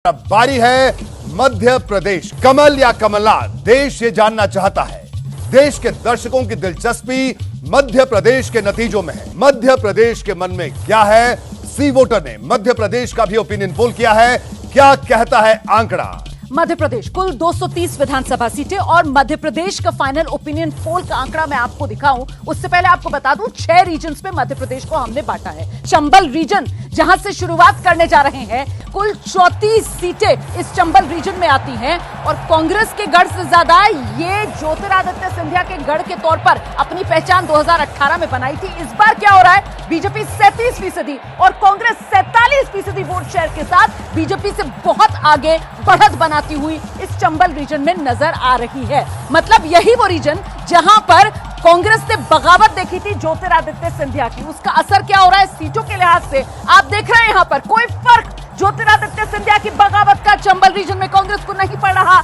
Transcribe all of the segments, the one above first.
अब बारी है मध्य प्रदेश। कमल या कमलनाथ, देश ये जानना चाहता है। देश के दर्शकों की दिलचस्पी मध्य प्रदेश के नतीजों में है। मध्य प्रदेश के मन में क्या है, सी वोटर ने मध्य प्रदेश का भी ओपिनियन पोल किया है। क्या कहता है आंकड़ा? मध्य प्रदेश कुल 230 विधानसभा सीटें और मध्य प्रदेश का फाइनल ओपिनियन पोल का आंकड़ा मैं आपको दिखाऊं उससे पहले आपको बता दूं 6 रीजन्स में मध्य प्रदेश को हमने बांटा है। चंबल रीजन जहां से शुरुआत करने जा रहे हैं, कुल 34 सीटें इस चंबल रीजन में आती हैं और कांग्रेस के गढ़ से ज्यादा ये ज्योतिरादित्य सिंधिया के गढ़ के तौर पर अपनी पहचान 2018 में बनाई थी। इस बार क्या हो रहा है, बीजेपी 37% और कांग्रेस 47% वोट शेयर के साथ बीजेपी से बहुत आगे बढ़त बनाती हुई इस चंबल रीजन में नजर आ रही है। मतलब यही वो रीजन जहां पर कांग्रेस ने बगावत देखी थी ज्योतिरादित्य सिंधिया की, उसका असर क्या हो रहा है सीटों के लिहाज से आप देख रहे हैं। यहां पर कोई फर्क ज्योतिरादित्य सिंधिया की बगावत का चंबल रीजन में कांग्रेस को नहीं पड़ रहा।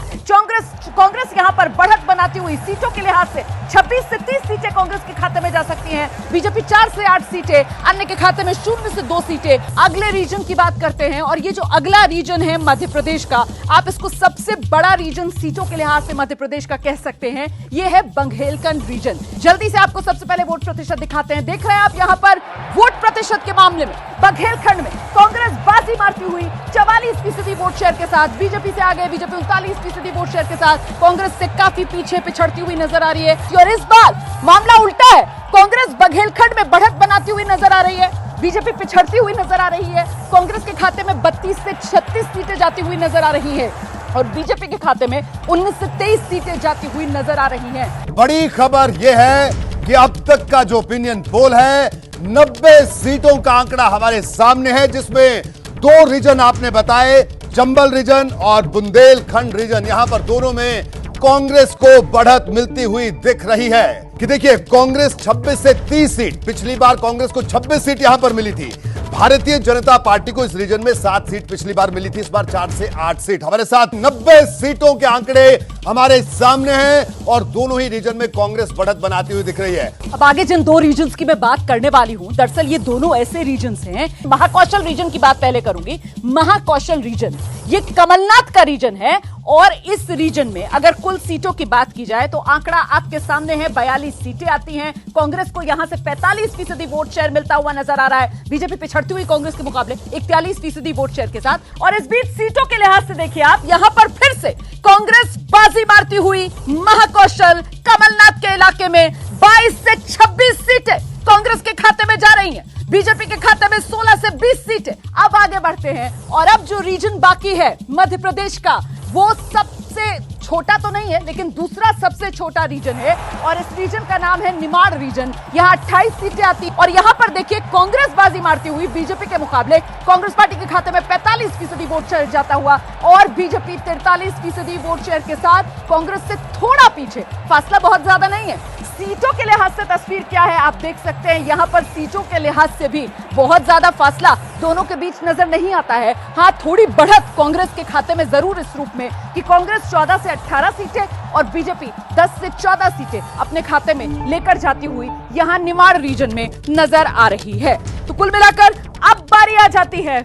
कांग्रेस यहां पर बढ़त बनाती हुई सीटों के लिहाज से 26 से 30 सीटें कांग्रेस के खाते में जा सकती हैं। बीजेपी 4 से 8 सीटें, अन्य के खाते में 0 से 2 सीटें। अगले रीजन की बात करते हैं और ये जो अगला रीजन है मध्य प्रदेश का, आप इसको सबसे बड़ा रीजन सीटों के लिहाज से मध्य प्रदेश का कह सकते हैं। ये है बघेलखंड रीजन। जल्दी से आपको सबसे पहले वोट प्रतिशत दिखाते हैं। देख रहे हैं आप यहां पर वोट प्रतिशत के मामले में बघेलखंड में कांग्रेस बाजी मारती हुई 44% वोट शेयर के साथ बीजेपी से आगे, बीजेपी 39% वोट शेयर के साथ कांग्रेस से काफी पीछे पिछड़ती हुई नजर आ रही है। और इस बार मामला उल्टा है, कांग्रेस बघेलखंड में बढ़त बनाती हुई नजर आ रही है, बीजेपी पिछड़ती हुई नजर आ रही है। कांग्रेस के खाते में 32 से 36 सीटें जाती हुई नजर आ रही है और बीजेपी के खाते में 19 से 23 सीटें जाती हुई नजर आ रही हैं। बड़ी खबर यह है कि अब तक का जो ओपिनियन पोल है 90 सीटों का आंकड़ा हमारे सामने है, जिसमें 2 रीजन आपने बताए, चंबल रीजन और बुंदेलखंड रीजन। यहां पर दोनों में कांग्रेस को बढ़त मिलती हुई दिख रही है कि देखिए कांग्रेस 26 से 30 सीट, पिछली बार कांग्रेस को 26 सीट यहां पर मिली थी। भारतीय जनता पार्टी को इस रीजन में 7 सीट पिछली बार मिली थी, इस बार 4 से 8 सीट। हमारे साथ 90 सीटों के आंकड़े हमारे सामने हैं और दोनों ही रीजन में कांग्रेस बढ़त बनाती हुई दिख रही है। अब आगे जिन 2 रीजन्स की मैं बात करने वाली हूं, दरअसल ये दोनों ऐसे रीजन्स हैं। महाकौशल रीजन की बात पहले करूंगी। महाकौशल रीजन ये कमलनाथ का रीजन है और इस रीजन में अगर कुल सीटों की बात की जाए तो आंकड़ा आपके सामने है, 42 सीटें आती हैं। कांग्रेस को यहां से 45% वोट शेयर मिलता हुआ नजर आ रहा है, बीजेपी पिछड़ती हुई कांग्रेस के मुकाबले 41% वोट शेयर के साथ। और इस बीच सीटों के लिहाज से देखिए आप, यहां पर फिर से कांग्रेस बाजी मारती हुई महाकौशल कमलनाथ के इलाके में 22 से 26 सीटें कांग्रेस के खाते में जा रही हैं, बीजेपी के खाते में 16 से 20 सीटें। अब आगे बढ़ते हैं और अब जो रीजन बाकी है मध्य प्रदेश का, वो सबसे छोटा तो नहीं है लेकिन दूसरा सबसे छोटा रीजन है और इस रीजन का नाम है निमाड़ रीजन। यहां 28 सीटें आती और यहां पर देखिए कांग्रेस बाजी मारती हुई बीजेपी के मुकाबले कांग्रेस पार्टी के खाते में 45% वोट शेयर जाता हुआ और बीजेपी 43% वोट शेयर के साथ कांग्रेस से थोड़ा पीछे। फासला बहुत ज्यादा नहीं है। सीटों के लिहाज से तस्वीर क्या है आप देख सकते हैं। यहां पर सीटों के लिहाज से भी बहुत ज्यादा फासला दोनों के बीच नजर नहीं आता है। हां, थोड़ी बढ़त कांग्रेस के खाते में जरूर इस रूप में कि कांग्रेस 14 से 18 सीटें और बीजेपी 10 से 14 सीटें अपने खाते में लेकर जाती हुई यहां निमाड़ रीजन में नजर आ रही है। तो कुल मिलाकर अब बारी आ जाती है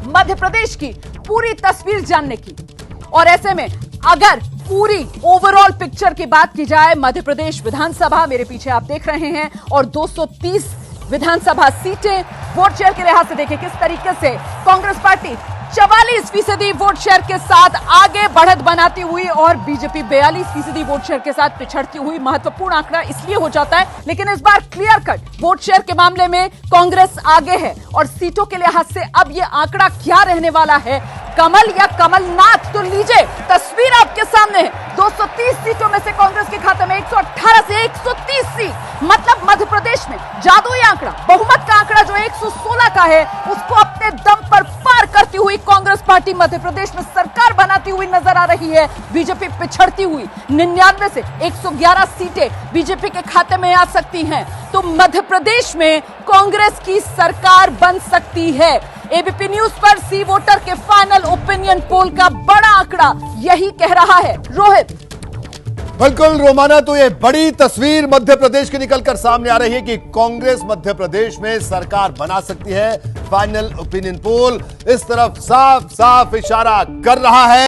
मध्य प्रदेश की पूरी तस्वीर जानने की। और ऐसे में अगर पूरी ओवरऑल पिक्चर की बात की जाए, मध्य प्रदेश विधानसभा मेरे पीछे आप देख रहे हैं और 230 विधानसभा सीटें वोट शेयर के लिहाज से देखिए किस तरीके से कांग्रेस पार्टी 44% वोट शेयर के साथ आगे बढ़त बनाती हुई और बीजेपी 42% वोट शेयर के साथ पिछड़ती हुई। महत्वपूर्ण आंकड़ा इसलिए हो जाता है, लेकिन इस बार क्लियर कट वोट शेयर के मामले में कांग्रेस आगे है और सीटों के लिहाज से अब यह आंकड़ा क्या रहने वाला है, कमल या कमलनाथ? तो लीजिए तस्वीर आपके सामने है। 230 सीटों में से कांग्रेस के खाते में 118 से 130 सीट, मतलब मध्य प्रदेश में जादुई आंकड़ा, बहुमत का आंकड़ा जो 116 का है, उसको अपने दम पर पार करती हुई कांग्रेस पार्टी मध्य प्रदेश में सरकार बनाती हुई नजर आ रही है। बीजेपी पिछड़ती हुई 99 से 111 सीटें बीजेपी के खाते में आ सकती हैं। तो मध्य प्रदेश में कांग्रेस की सरकार बन सकती है। एबीपी न्यूज पर सी वोटर के फाइनल ओपिनियन पोल का बड़ा आंकड़ा यही कह रहा है। रोहित। बिल्कुल रोमाना, तो ये बड़ी तस्वीर मध्य प्रदेश की निकलकर सामने आ रही है कि कांग्रेस मध्य प्रदेश में सरकार बना सकती है। फाइनल ओपिनियन पोल इस तरफ साफ साफ इशारा कर रहा है।